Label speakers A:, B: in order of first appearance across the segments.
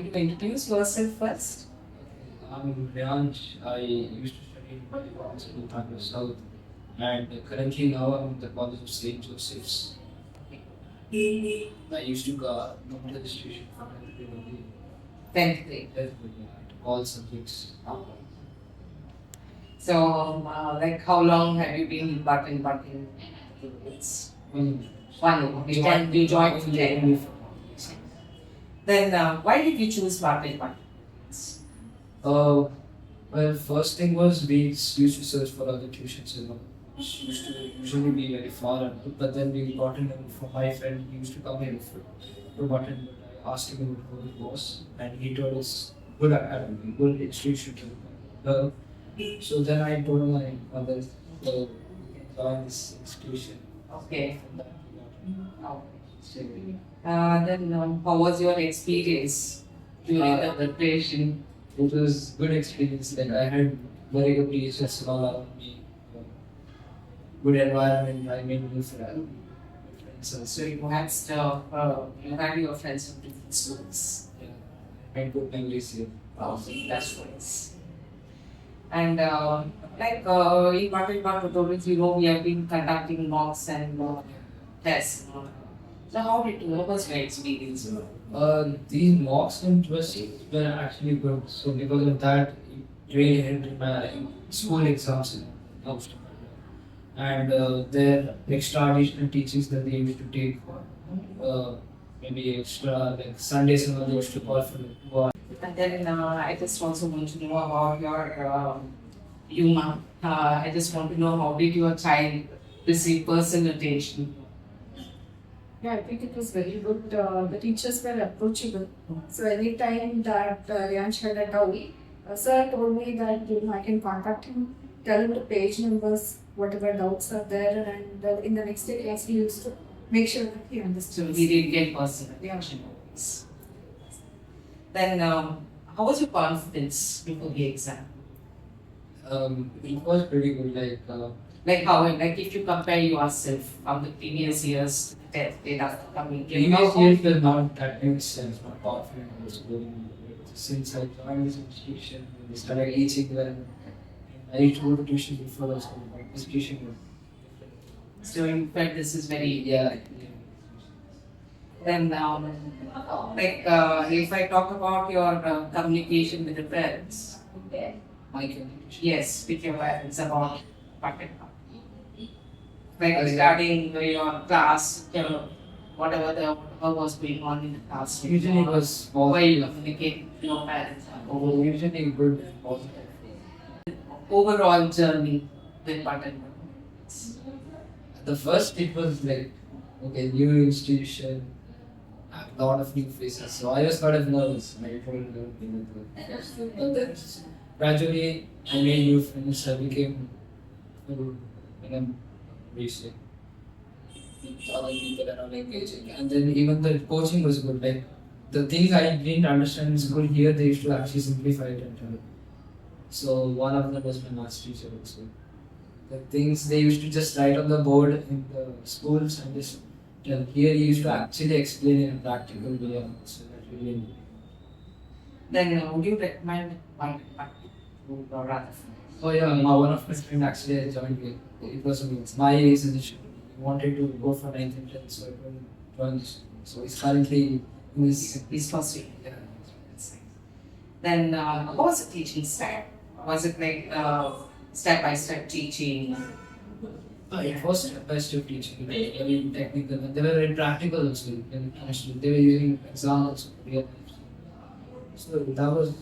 A: To introduce yourself first.
B: I'm Reyansh. I used to study in Bangalore in Bangalore South, and currently now I'm in the College of St. Joseph's. I used to go to the station for
A: 10th grade.
B: all subjects.
A: So, like, how long have you been in Bhat and Bhat? It's
B: When
A: one. You joined from there. Then, why did you choose Bhat and Bhat?
B: well, first thing was we used to search for other tuitions and all. Which used to usually be very far, but then we got in from my friend. He used to come here for button, but I asked him what it was, and he told us good academy, good institution. So then I told my mother to join this institution.
A: Okay. Then, how was your experience during the preparation?
B: It was good experience. Like I had very good teachers all around me, good environment. I made new friends.
A: So you had your friends from different schools.
B: Yeah, I made good memories here.
A: Wow, that's nice. And in Bhat and Bhat Tutorials, we have been conducting mocks and tests. So how did what was your experience?
B: These mocks and tests were actually good. So because of that, it really helped my school exams in most of it. And their extra additional teachings that they used to take for maybe extra like Sundays and all they used to call for it.
A: And then I just also want to know about your humor. I just want to know how did your child receive personal attention?
C: Yeah, I think it was very good. The teachers were approachable. So anytime that Reyansh had a doubt, sir told me that I can contact him, tell him the page numbers, whatever doubts are there, and in the next day class he used to make sure that he
A: So
C: understood.
A: we did get personal attention. Then how was your confidence before the exam?
B: It was pretty good.
A: Like how, like if you compare yourself from the previous years, test data coming.
B: Previous years were not that much sense, not confident I was going. Since I joined this institution, we started teaching them. I used to go to tuition before I was going, but this tuition was different.
A: So in fact, this is very.
B: Yeah.
A: Then if I talk about your communication with the parents,
B: My communication.
A: yes, with your parents about Bhat and Bhat. Like regarding your class, whatever was going on in the class.
B: Usually it was
A: Why you
B: positive.
A: communicate with your parents?
B: Usually good and positive.
A: Overall journey with Bhat and Bhat.
B: The first it was like, okay, new institution, a lot of new faces. So I was kind of nervous. I told them. But then gradually I made new friends. I became basic. Other people are all engaging. And then even the coaching was good. Like the things I didn't understand in school here, they used to actually simplify it and tell me. So one of them was my maths teacher also. The things they used to just write on the board in the schools and just tell. Here he used to actually explain in a practical way. So that really.
A: Then would you recommend Bhat and Bhat to your other friends?
B: Oh yeah, one of my friends actually joined me. It was my age suggestion. He wanted to go for 9th and 10th, so I couldn't join this. So he's currently in his.
A: He's first year.
B: Yeah.
A: Then what was the teaching style? Was it like step-by-step teaching?
B: It was step-by-step teaching, like very technical, and they were very practical also. They were using examples of real life. So that was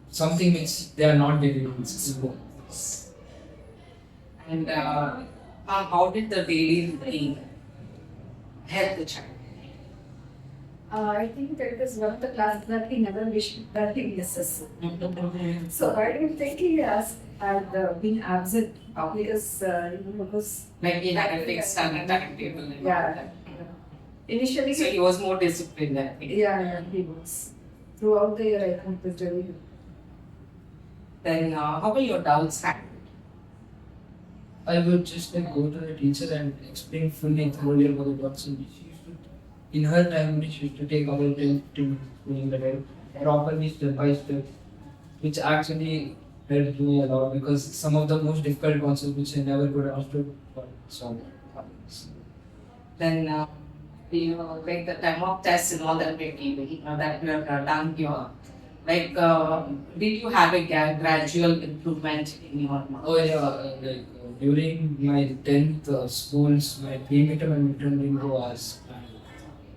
B: something which they are not doing in school.
A: And how did the daily routine help the child?
C: I think it is one of the classes that he never wished that he misses. So I don't think he had been absent because because
A: Like he had a fixed timetable. And all
C: yeah.
A: that.
C: Initially,
A: So he was more disciplined, I think.
C: yeah, he was. Throughout the year, I think it was really good.
A: Then how were your doubts handled?
B: I would just like go to the teacher and explain fully thoroughly about the works, and she used to, in her time, she used to take about 10 to 15 minutes properly step by step, which actually helped me a lot because some of the most difficult concepts which I never could understood got solved.
A: Then you know, like the time of tests and all that we given, that we have done here. Like, did you have a gradual improvement in your marks?
B: Oh yeah, during my 10th schools, my pre-midterm and midterm didn't go as planned.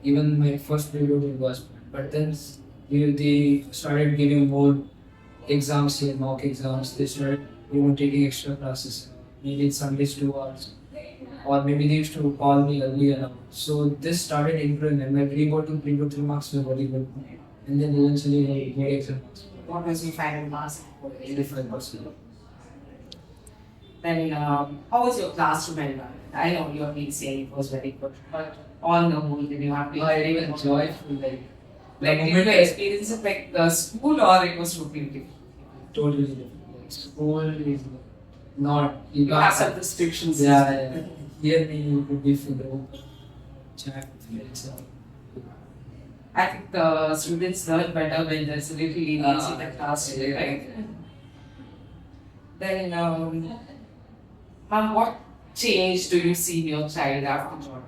B: Even my first period didn't go as planned. But then they started giving more exams here, mock exams. They started taking extra classes. Maybe it's Sundays 2 hours. Or maybe they used to call me earlier now. So this started improving and my pre-board to pre-board 3 marks were very good. And then eventually my exam marks.
A: What was your final marks?
B: 85%.
A: Then, how was your classroom environment? I know you have been saying it was very good, but on the whole, did you have been
B: I even joyful
A: like did you experience it like the school or it was totally different?
B: totally different. Like, school is not
A: You have some restrictions.
B: Yeah. Here we could be for the open chat with itself.
A: I think the students learn better when there's a little leniency in the class, right? Then, ma'am, what change do you see in your child after joining?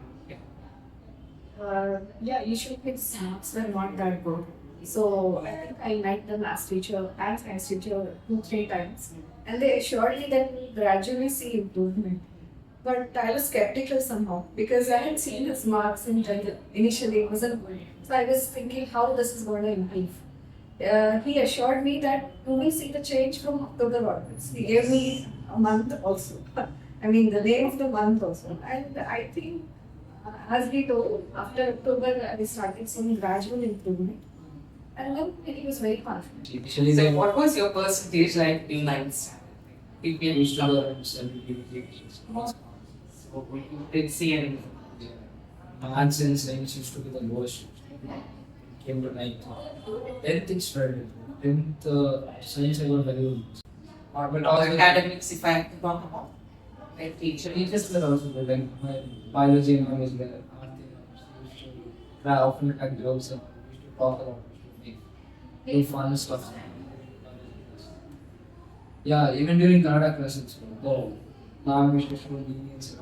C: Yeah, usually his marks were not that good. So I think I met the maths teacher and science teacher 2-3 times, and they assured me that we gradually see improvement. But I was skeptical somehow because I had seen his marks in general. Initially, it wasn't good. So I was thinking how this is going to improve. He assured me that you will see the change from October onwards. He gave me a month also. I mean, the name of the month also. And I think, as he told, after October, I started seeing gradual improvement. And then he was very confident.
B: Initially,
A: So,
B: they
A: what was your percentage like in ninth standard? If you
B: used to
A: used
B: go around 70.
A: so you did see anything.
B: Maths and science used to be the lowest. Came to 9th. 10th it started. 10th science I got very good. But also
A: Academics, if I have to talk about, like
B: teachers were also good. Like my biology mom was there. I often had jokes and we used to talk about it. Do fun stuff. Yeah, even during Kannada classes. Oh, mom used to show leniency.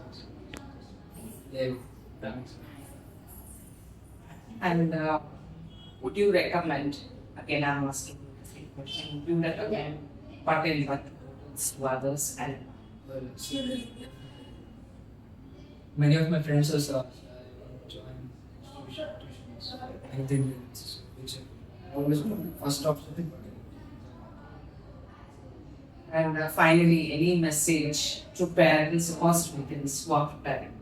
B: Yeah, thanks.
A: And would you recommend, again I'm asking you the same question, would you recommend Bhat and Bhat to others and
B: Many of my friends also join tuitions. I think it's always first option.
A: and finally any message to parents or students who are preparing?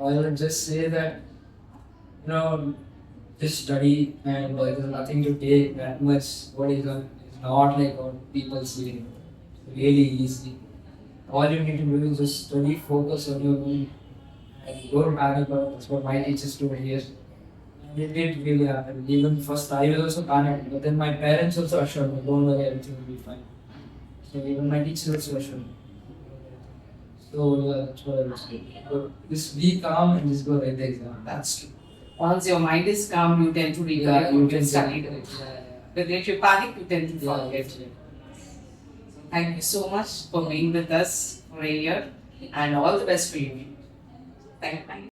B: I will just say that just study and there's nothing to take that much. What is done is not like what people say. Really easy. All you need to do is just study, focus on your own, and don't panic. That's what my teachers told here. And it did really happen. Even first, I was also panicked, but then my parents also assured me, don't worry, everything will be fine. So even my teachers also assured me. So yeah, that's what I would say. But just be calm and just go write the exam.
A: That's true. Once your mind is calm, you tend to recover, you can study it. But if you panic, you tend to forget. Thank you so much for being with us for a year and all the best for you. Thank you.